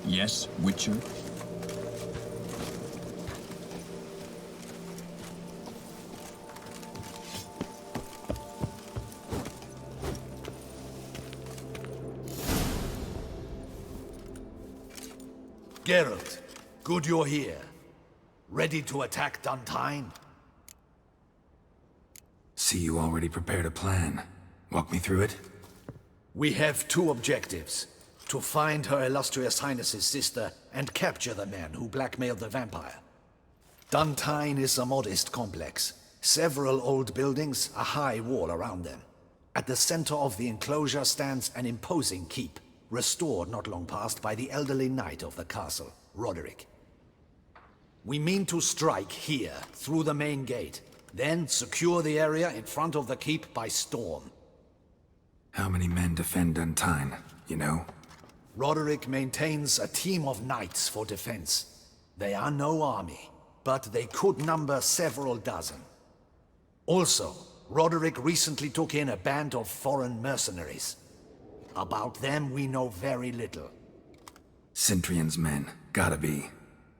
Yes, Witcher? Geralt, good you're here. Ready to attack Duntine? See, you already prepared a plan. Walk me through it? We have two objectives. To find Her Illustrious Highness's sister and capture the man who blackmailed the vampire. Duntine is a modest complex. Several old buildings, a high wall around them. At the center of the enclosure stands an imposing keep, restored not long past by the elderly knight of the castle, Roderick. We mean to strike here, through the main gate, then secure the area in front of the keep by storm. How many men defend Duntine, you know? Roderick maintains a team of knights for defense. They are no army, but they could number several dozen. Also, Roderick recently took in a band of foreign mercenaries. About them we know very little. Cintrian's men, gotta be.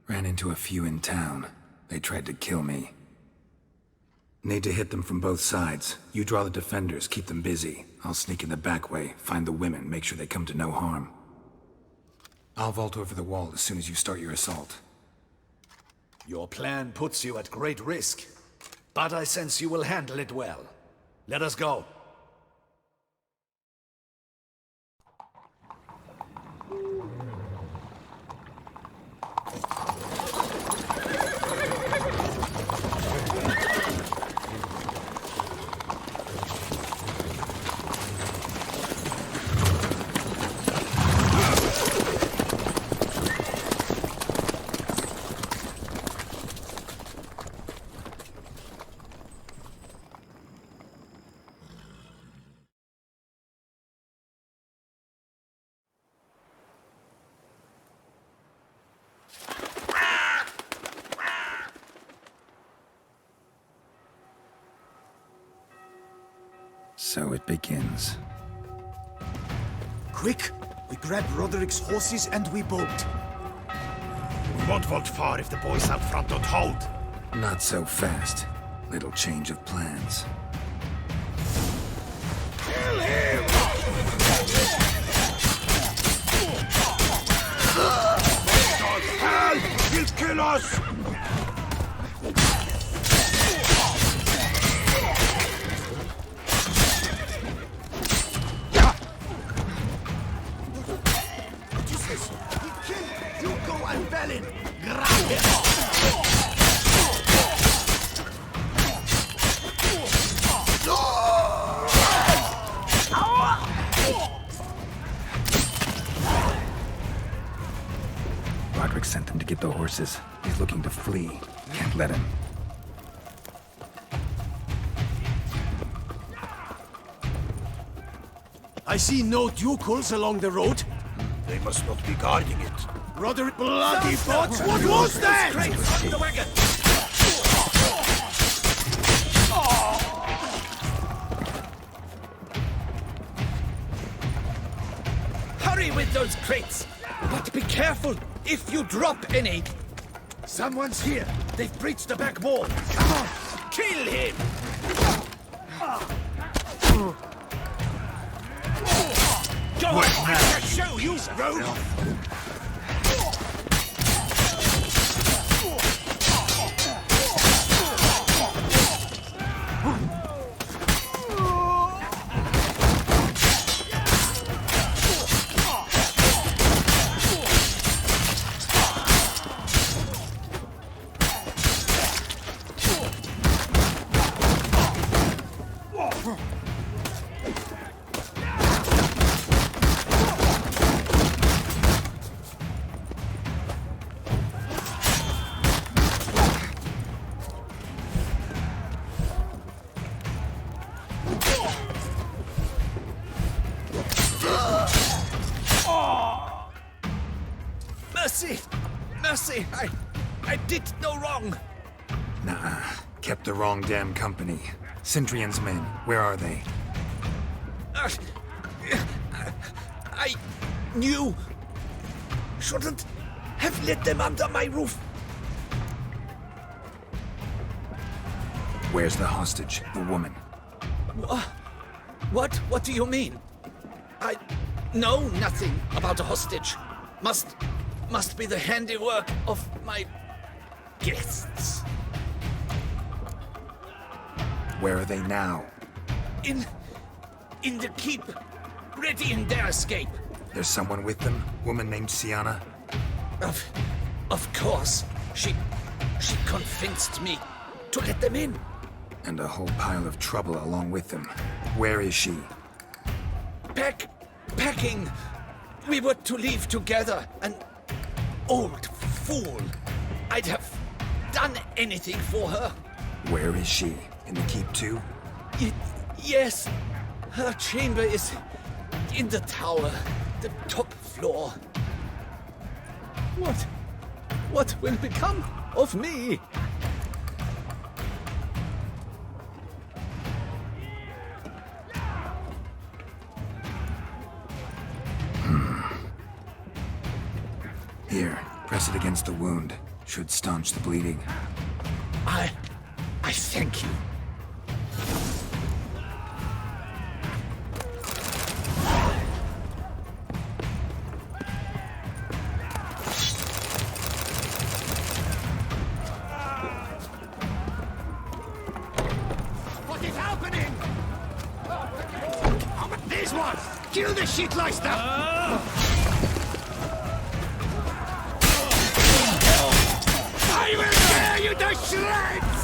Ran into a few in town. They tried to kill me. Need to hit them from both sides. You draw the defenders, keep them busy. I'll sneak in the back way, find the women, make sure they come to no harm. I'll vault over the wall as soon as you start your assault. Your plan puts you at great risk, but I sense you will handle it well. Let us go. So it begins. Quick! We grab Roderick's horses and we bolt. We won't vault far if the boys out front don't hold. Not so fast. Little change of plans. Kill him! Help! He'll kill us! Roderick sent them to get the horses. He's looking to flee. Can't let him. I see no ducals along the road. They must not be guarding it. Roderick, bloody bots! What was that? Straight the wagon! Hurry with those crates! But be careful if you drop any! Someone's here. They've breached the back wall. Come on! Kill him! Go on! I shall show you, rogue! Mercy! Mercy! I did no wrong! Nah, kept the wrong damn company. Cintrian's men, where are they? I knew shouldn't have let them under my roof. Where's the hostage, the woman? What do you mean? I know nothing about a hostage. Must be the handiwork of my guests. Where are they now? In the keep, ready in their escape. There's someone with them? Woman named Sienna? Of course. She convinced me to let them in. And a whole pile of trouble along with them. Where is she? Packing. We were to leave together. An old fool. I'd have done anything for her. Where is she? In the keep too? Yes. Her chamber is in the tower. The top floor. What will become of me? Here, press it against the wound. Should staunch the bleeding. I thank you. What is happening? These ones! Kill the shitleister! I will tear you to shreds!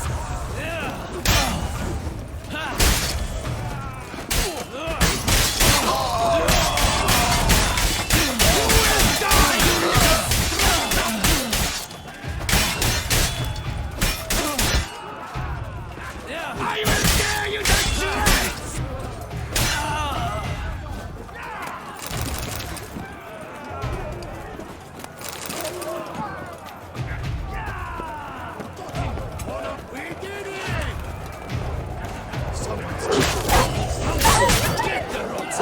I will tear you to shreds! We did it! Get the ropes!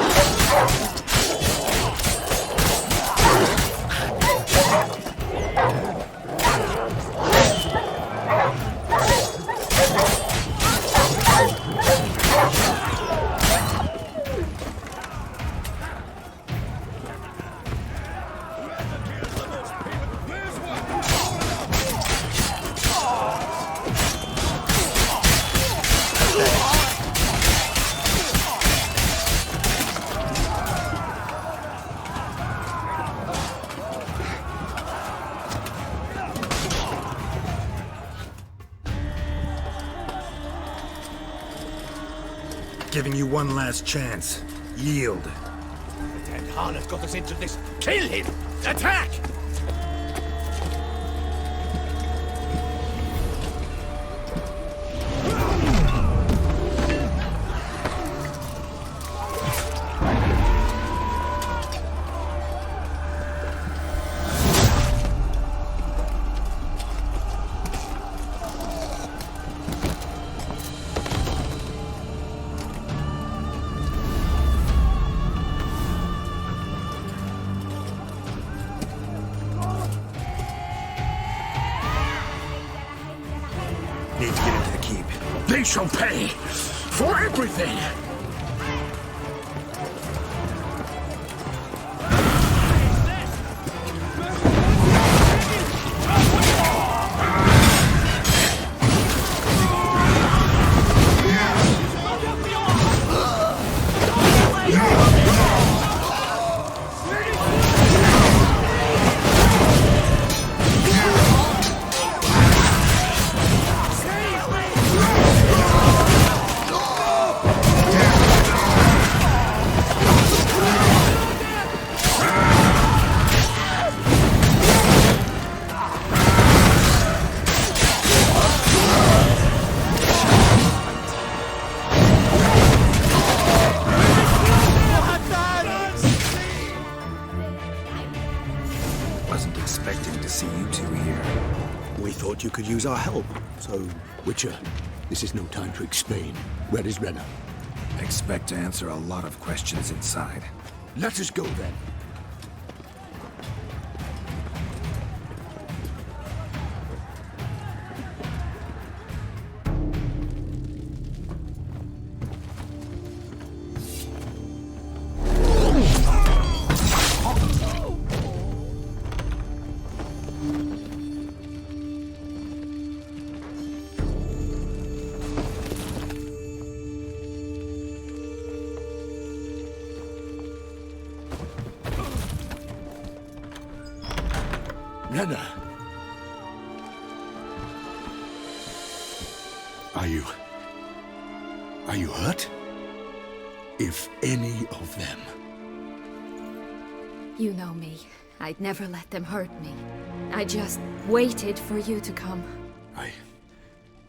Giving you one last chance. Yield. And Harleth got us into this. Kill him! Attack! Need to get into the keep. They shall pay for everything! Wasn't expecting to see you two here. We thought you could use our help. So, Witcher, this is no time to explain. Where is Renna? Expect to answer a lot of questions inside. Let us go then. Renna! Are you hurt? If any of them. You know me. I'd never let them hurt me. I just waited for you to come.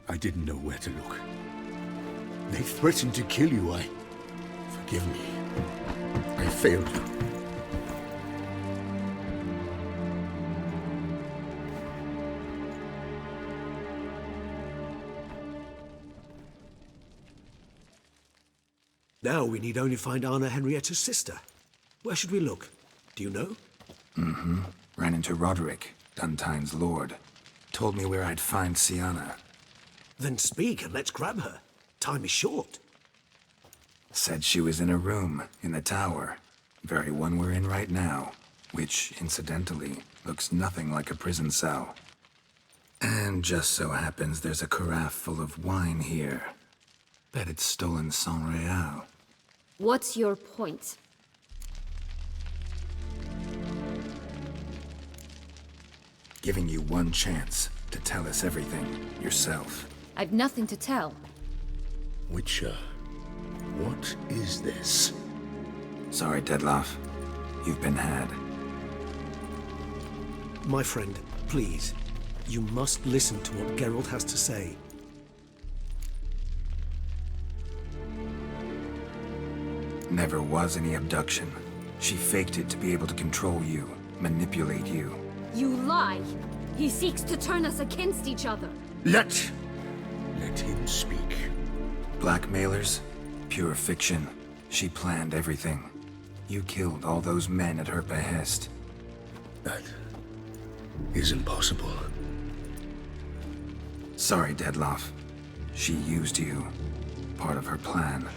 I didn't know where to look. They threatened to kill you. Forgive me. I failed you. Now we need only find Anna Henrietta's sister. Where should we look? Do you know? Ran into Roderick, Duntine's lord. Told me where I'd find Sienna. Then speak and let's grab her. Time is short. Said she was in a room in the tower. Very one we're in right now. Which, incidentally, looks nothing like a prison cell. And just so happens there's a carafe full of wine here. Bet it's stolen San Real. What's your point? Giving you one chance to tell us everything yourself. I've nothing to tell. Witcher, what is this? Sorry, Dettlaff. You've been had. My friend, please. You must listen to what Geralt has to say. Never was any abduction. She faked it to be able to control you, manipulate you. You lie! He seeks to turn us against each other. Let him speak. Blackmailers? Pure fiction. She planned everything. You killed all those men at her behest. That is impossible. Sorry, Dettlaff. She used you. Part of her plan.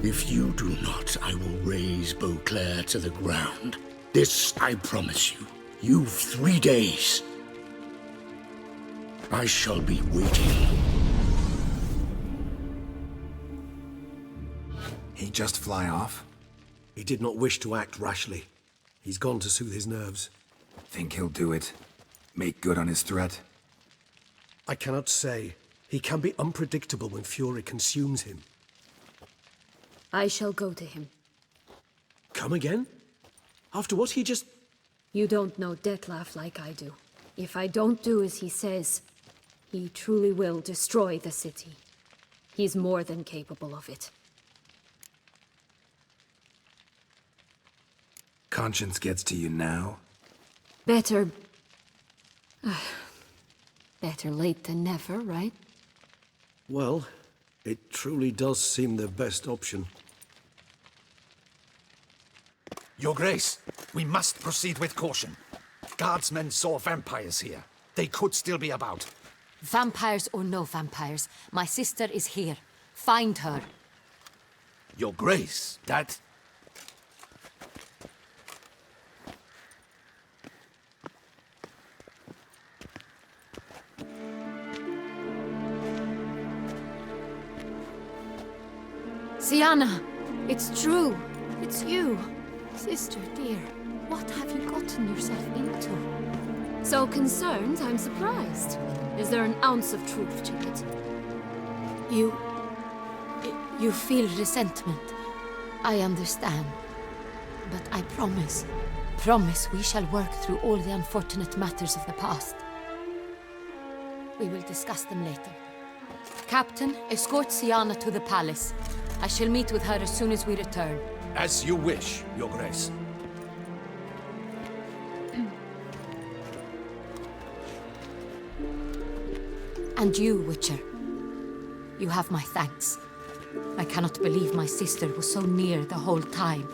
If you do not, I will raise Beauclair to the ground. This I promise you. You've 3 days. I shall be waiting. He just fly off? He did not wish to act rashly. He's gone to soothe his nerves. Think he'll do it? Make good on his threat? I cannot say. He can be unpredictable when fury consumes him. I shall go to him. Come again? After what he just... You don't know Dettlaff like I do. If I don't do as he says, he truly will destroy the city. He's more than capable of it. Conscience gets to you now? Better... better late than never, right? Well, it truly does seem the best option. Your Grace, we must proceed with caution. Guardsmen saw vampires here. They could still be about. Vampires or no vampires, my sister is here. Find her. Your Grace, that... Sienna! It's true! It's you! Sister dear, what have you gotten yourself into? So concerned, I'm surprised. Is there an ounce of truth to it? You feel resentment. I understand. But I promise we shall work through all the unfortunate matters of the past. We will discuss them later. Captain, escort Sienna to the palace. I shall meet with her as soon as we return. As you wish, Your Grace. And you, Witcher. You have my thanks. I cannot believe my sister was so near the whole time.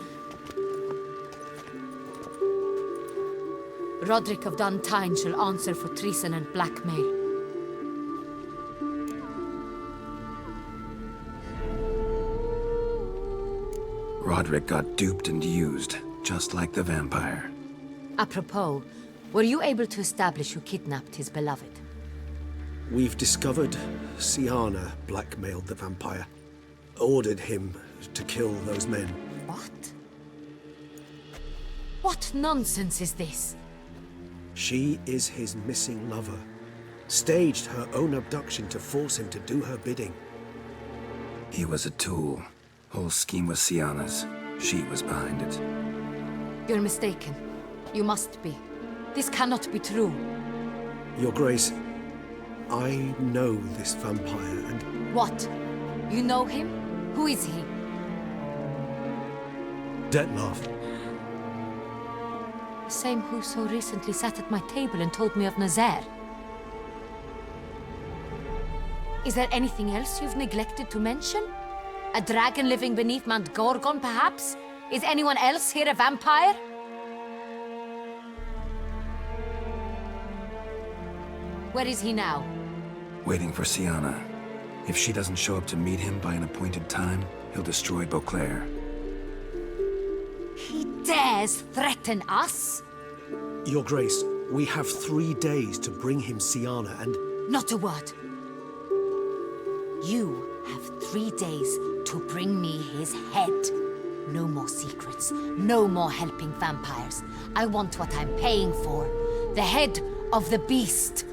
Roderick of Duntine shall answer for treason and blackmail. Roderick got duped and used, just like the vampire. Apropos, were you able to establish who kidnapped his beloved? We've discovered Siana blackmailed the vampire. Ordered him to kill those men. What? What nonsense is this? She is his missing lover. Staged her own abduction to force him to do her bidding. He was a tool. Whole scheme was Siana's. She was behind it. You're mistaken. You must be. This cannot be true. Your Grace, I know this vampire and... What? You know him? Who is he? Deathmarch. The same who so recently sat at my table and told me of Nazaire. Is there anything else you've neglected to mention? A dragon living beneath Mount Gorgon, perhaps? Is anyone else here a vampire? Where is he now? Waiting for Siana. If she doesn't show up to meet him by an appointed time, he'll destroy Beauclair. He dares threaten us? Your Grace, we have 3 days to bring him Siana and... Not a word. You have 3 days to bring me his head. No more secrets. No more helping vampires. I want what I'm paying for. The head of the beast.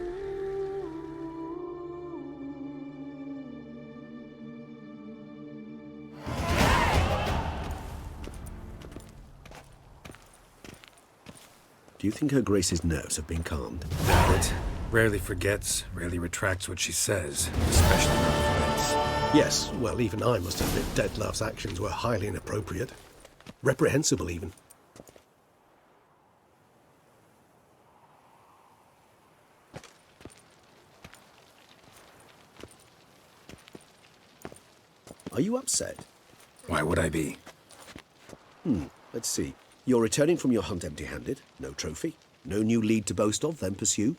Do you think Her Grace's nerves have been calmed? But rarely forgets, rarely retracts what she says, especially when offense. Yes, well, even I must admit Dettlaff's actions were highly inappropriate. Reprehensible, even. Are you upset? Why would I be? Let's see. You're returning from your hunt empty-handed. No trophy. No new lead to boast of, then pursue.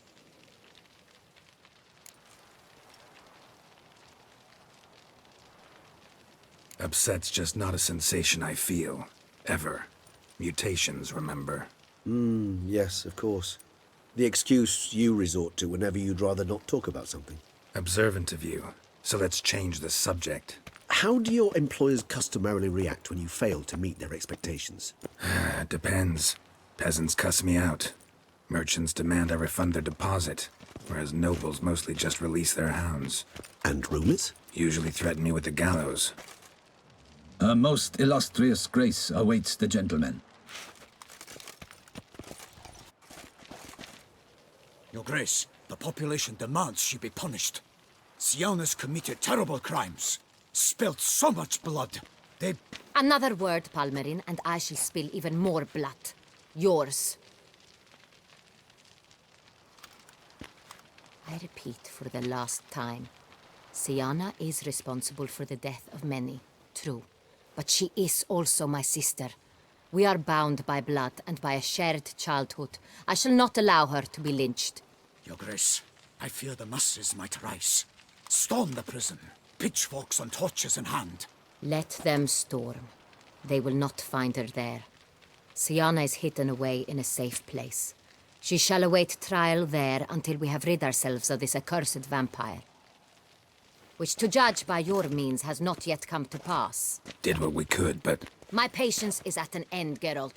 Upset's just not a sensation I feel. Ever. Mutations, remember? Yes, of course. The excuse you resort to whenever you'd rather not talk about something. Observant of you. So let's change the subject. How do your employers customarily react when you fail to meet their expectations? It depends. Peasants cuss me out. Merchants demand I refund their deposit, whereas nobles mostly just release their hounds. And rumors? Usually threaten me with the gallows. Her most illustrious grace awaits the gentleman. Your Grace, the population demands she be punished. Siana's committed terrible crimes. Spilt so much blood. They... Another word, Palmerin, and I shall spill even more blood. Yours. I repeat for the last time. Siana is responsible for the death of many, true. But she is also my sister. We are bound by blood and by a shared childhood. I shall not allow her to be lynched. Your Grace, I fear the masses might rise. Storm the prison. Pitchforks and torches in hand. Let them storm. They will not find her there. Siana is hidden away in a safe place. She shall await trial there until we have rid ourselves of this accursed vampire. Which, to judge by your means, has not yet come to pass. Did what we could, but... My patience is at an end, Geralt.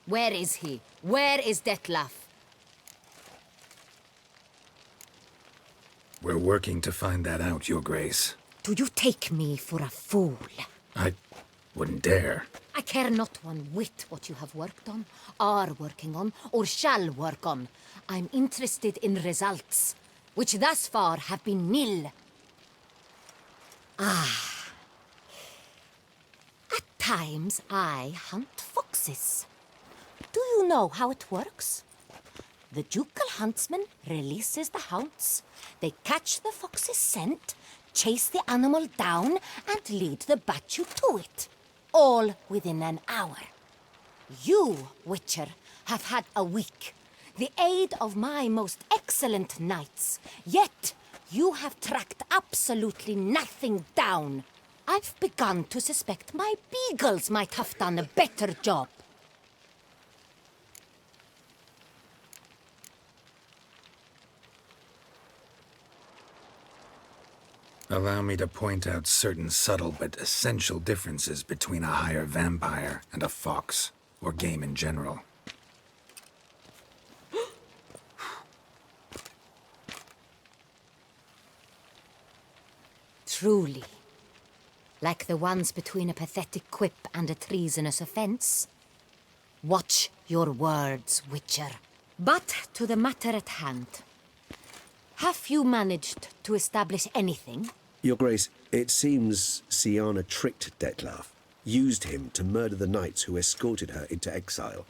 Where is he? Where is Dettlaff? We're working to find that out, Your Grace. Do you take me for a fool? I wouldn't dare. I care not one whit what you have worked on, are working on, or shall work on. I'm interested in results, which thus far have been nil. At times, I hunt foxes. Do you know how it works? The ducal huntsman releases the hounds. They catch the fox's scent, chase the animal down, and lead the Bachu to it. All within an hour. You, Witcher, have had a week. The aid of my most excellent knights. Yet, you have tracked absolutely nothing down. I've begun to suspect my beagles might have done a better job. Allow me to point out certain subtle but essential differences between a higher vampire and a fox, or game in general. Truly. Like the ones between a pathetic quip and a treasonous offense. Watch your words, Witcher. But to the matter at hand. Have you managed to establish anything? Your Grace, it seems Siana tricked Dettlaff, used him to murder the knights who escorted her into exile.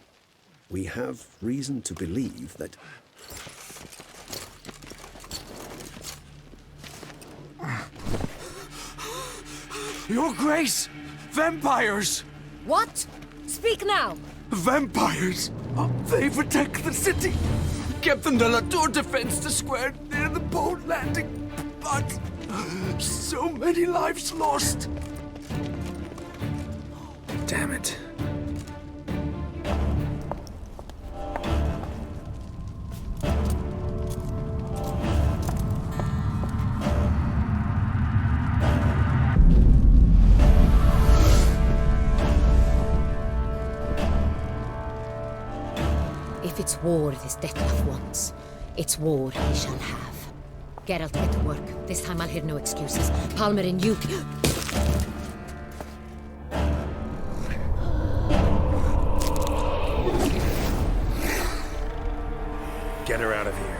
We have reason to believe that... Your Grace! Vampires! What? Speak now! Vampires! They protect the city! Captain de la Tour defends the square near the boat landing, but so many lives lost. Damn it. If it's war this Dettlaff wants, it's war he shall have. Geralt, get to work. This time I'll hear no excuses. Palmer and you... Get her out of here.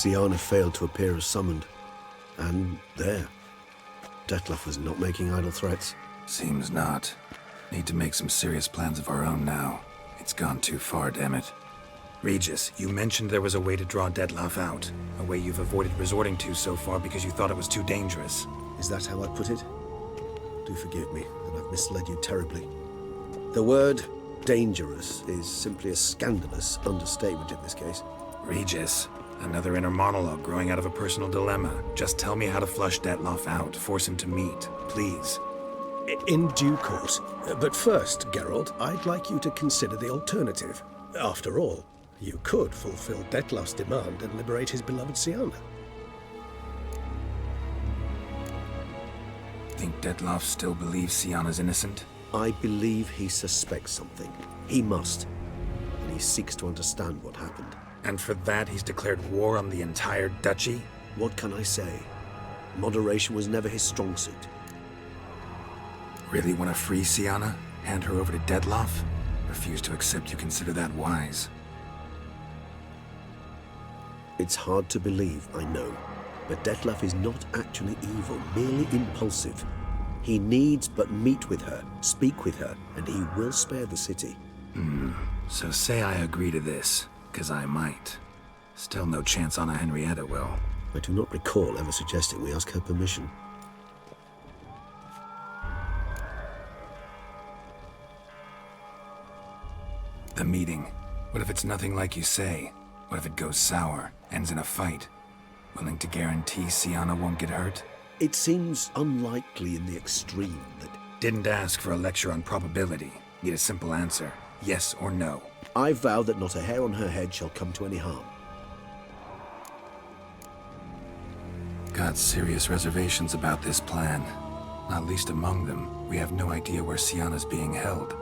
Siana failed to appear as summoned. And there. Dettlaff was not making idle threats. Seems not. Need to make some serious plans of our own now. It's gone too far, damn it. Regis, you mentioned there was a way to draw Dettlaff out. A way you've avoided resorting to so far because you thought it was too dangerous. Is that how I put it? Do forgive me that I've misled you terribly. The word dangerous is simply a scandalous understatement in this case. Regis, another inner monologue growing out of a personal dilemma. Just tell me how to flush Dettlaff out, force him to meet, please. In due course. But first, Geralt, I'd like you to consider the alternative. After all, you could fulfill Dettlaff's demand and liberate his beloved Siana. Think Dettlaff still believes Siana's innocent? I believe he suspects something. He must. And he seeks to understand what happened. And for that, he's declared war on the entire duchy? What can I say? Moderation was never his strong suit. Really want to free Siana? Hand her over to Dettlaff? Refuse to accept you consider that wise. It's hard to believe, I know. But Dettlaff is not actually evil, merely impulsive. He needs but meet with her, speak with her, and he will spare the city. So say I agree to this, 'cause I might. Still no chance Anna Henrietta will. I do not recall ever suggesting we ask her permission. The meeting. What if it's nothing like you say? What if it goes sour, ends in a fight? Willing to guarantee Siana won't get hurt? It seems unlikely in the extreme that... Didn't ask for a lecture on probability. Need a simple answer. Yes or no. I vow that not a hair on her head shall come to any harm. Got serious reservations about this plan. Not least among them, we have no idea where Siana's being held.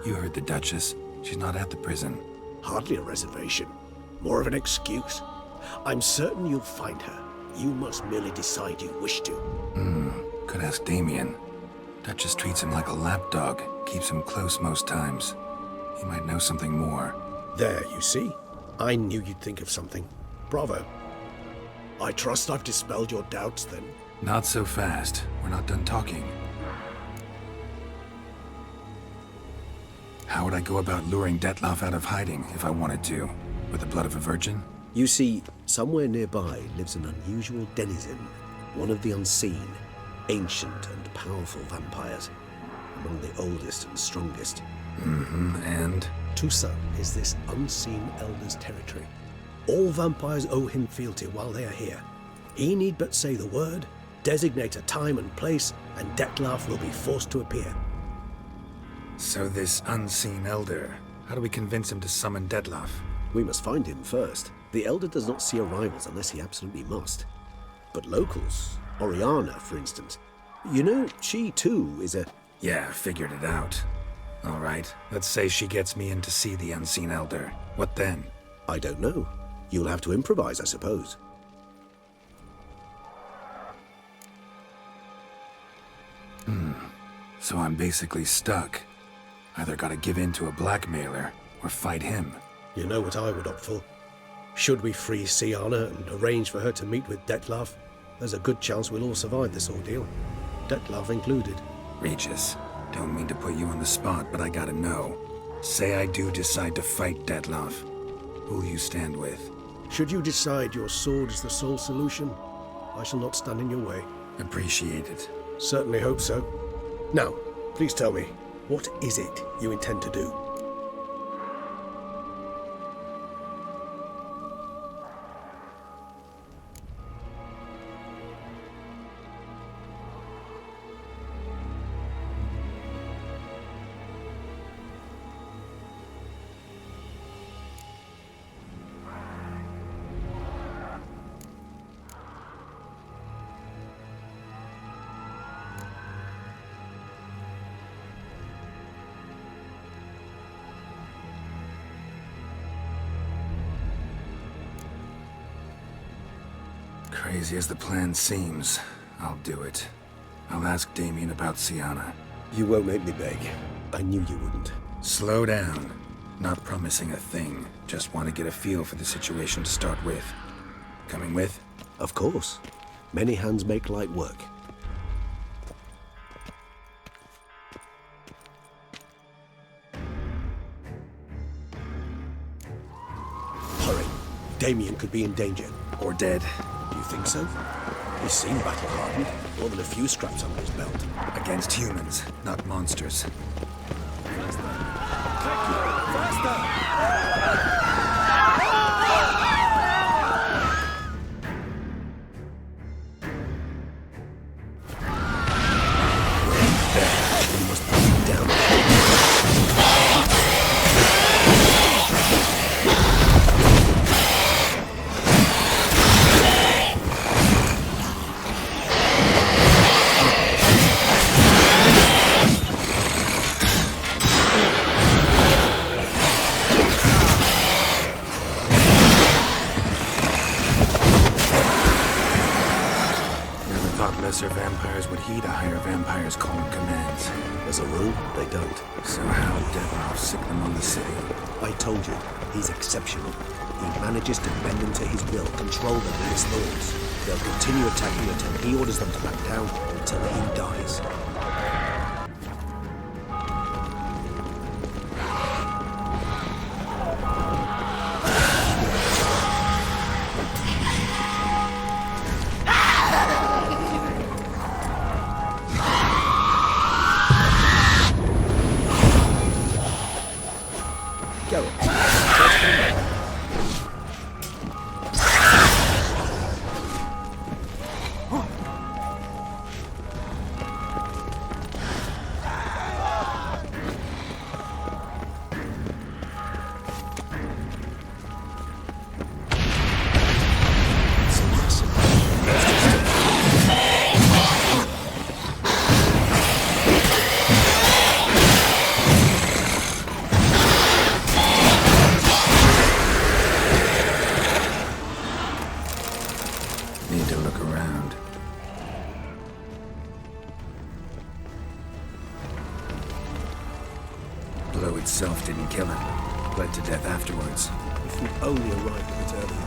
You heard the Duchess. She's not at the prison. Hardly a reservation. More of an excuse. I'm certain you'll find her. You must merely decide you wish to. Could ask Damien. Duchess treats him like a lapdog. Keeps him close most times. He might know something more. There, you see? I knew you'd think of something. Bravo. I trust I've dispelled your doubts, then. Not so fast. We're not done talking. How would I go about luring Dettlaff out of hiding if I wanted to? With the blood of a virgin? You see, somewhere nearby lives an unusual denizen, one of the unseen, ancient and powerful vampires, among the oldest and strongest. And? Tusa is this unseen elder's territory. All vampires owe him fealty while they are here. He need but say the word, designate a time and place, and Dettlaff will be forced to appear. So this unseen elder, how do we convince him to summon Dettlaff? We must find him first. The elder does not see arrivals unless he absolutely must. But locals, Oriana, for instance, you know, she too is a... Yeah, figured it out. All right, let's say she gets me in to see the unseen elder. What then? I don't know. You'll have to improvise, I suppose. So I'm basically stuck. Either gotta give in to a blackmailer, or fight him. You know what I would opt for. Should we free Siana and arrange for her to meet with Dettlaff, there's a good chance we'll all survive this ordeal. Dettlaff included. Regis, don't mean to put you on the spot, but I gotta know. Say I do decide to fight Dettlaff. Who'll you stand with? Should you decide your sword is the sole solution, I shall not stand in your way. Appreciate it. Certainly hope so. Now, please tell me, what is it you intend to do? Crazy as the plan seems, I'll do it. I'll ask Damien about Siana. You won't make me beg. I knew you wouldn't. Slow down. Not promising a thing. Just want to get a feel for the situation to start with. Coming with? Of course. Many hands make light work. Hurry. Damien could be in danger. Or dead. You think so? He seemed battle-hardened. More than a few scraps under his belt. Against humans, not monsters. We must put him down. Lesser vampires would heed a higher vampire's call and commands. As a rule, they don't. So how Deathmarch sick them on the city? I told you, he's exceptional. He manages to bend them to his will, control them with his thoughts. They'll continue attacking until he orders them to back down, until he dies. Need to look around. Blow itself didn't kill him. Bled to death afterwards. If we'd only arrived a bit earlier.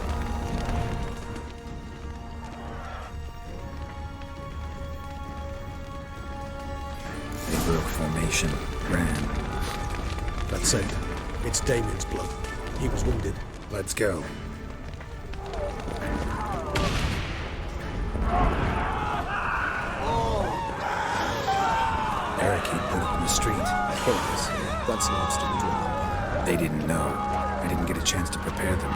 They broke formation, ran. That's it. It's Damien's blood. He was wounded. Let's go. Eric, he put up in the street. Pointless. That's an obstacle to a vampire. They didn't know. I didn't get a chance to prepare them.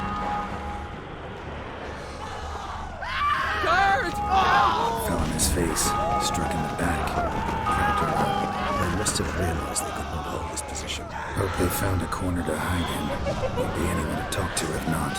Guard! Fell on his face, struck in the back. Tried to run. They must have realized they could not hold this position. Hope they found a corner to hide in. Won't be anyone to talk to if not.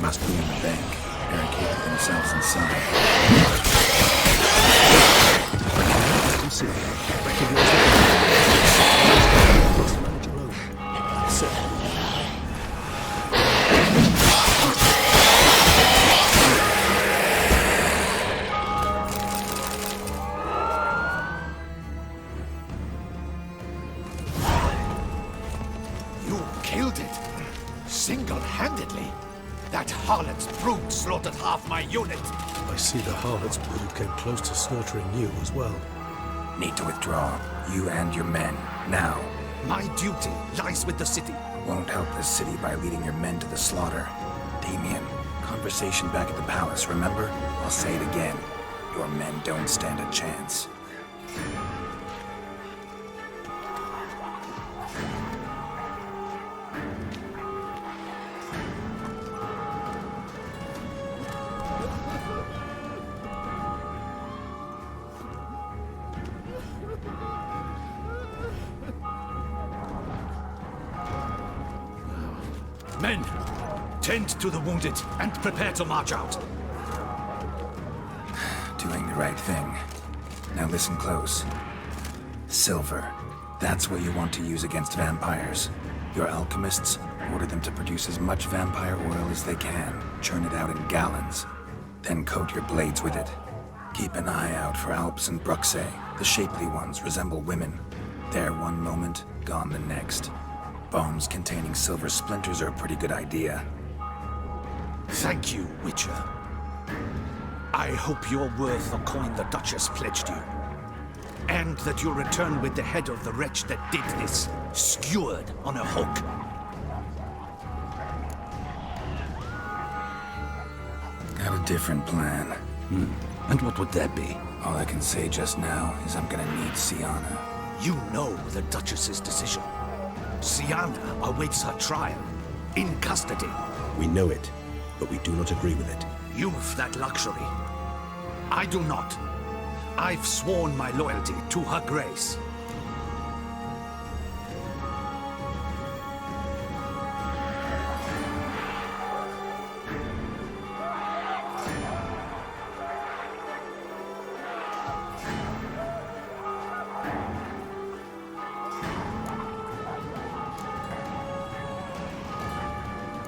Must be in the bank. Barricaded themselves inside. I can see them. Recognize them. Must manage your own. That's it. You killed it. Single-handedly. That harlot's brood slaughtered half my unit. I see the harlot's brood came close to slaughtering you as well. Need to withdraw. You and your men. Now. My duty lies with the city. Won't help the city by leading your men to the slaughter. Damien, conversation back at the palace, remember? I'll say it again. Your men don't stand a chance. Men, tend to the wounded and prepare to march out. Doing the right thing. Now listen close. Silver. That's what you want to use against vampires. Your alchemists, order them to produce as much vampire oil as they can. Churn it out in gallons. Then coat your blades with it. Keep an eye out for Alps and Bruxae. The shapely ones resemble women. There one moment, gone the next. Bombs containing silver splinters are a pretty good idea. Thank you, Witcher. I hope you're worth the coin the Duchess pledged you. And that you'll return with the head of the wretch that did this, skewered on a hook. Got a different plan. And what would that be? All I can say just now is I'm gonna need Sienna. You know the Duchess's decision. Sienna awaits her trial, in custody. We know it, but we do not agree with it. You've that luxury. I do not. I've sworn my loyalty to her grace.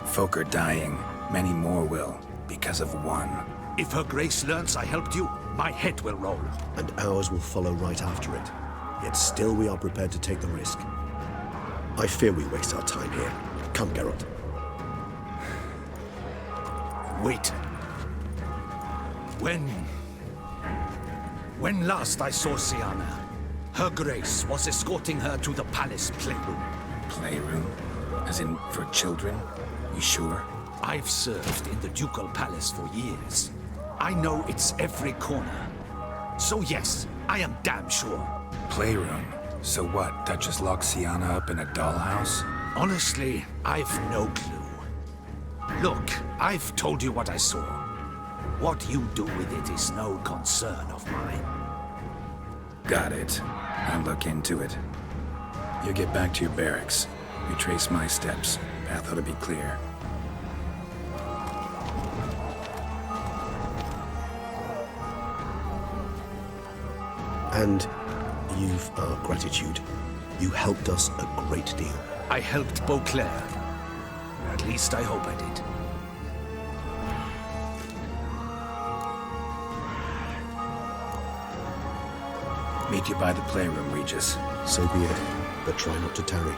Folk are dying. Many more will, because of one. If her grace learns I helped you, my head will roll. And ours will follow right after it. Yet still we are prepared to take the risk. I fear we waste our time here. Come, Geralt. Wait. When last I saw Sienna, her grace was escorting her to the palace playroom. Playroom? As in, for children? You sure? I've served in the ducal palace for years. I know it's every corner. So yes, I am damn sure. Playroom? So what, Duchess locked Sienna up in a dollhouse? Honestly, I've no clue. Look, I've told you what I saw. What you do with it is no concern of mine. Got it. I'll look into it. You get back to your barracks. Retrace my steps. Path ought to be clear. And you've our gratitude. You helped us a great deal. I helped Beauclair. At least I hope I did. Meet you by the playroom, Regis. So be it, but try not to tarry.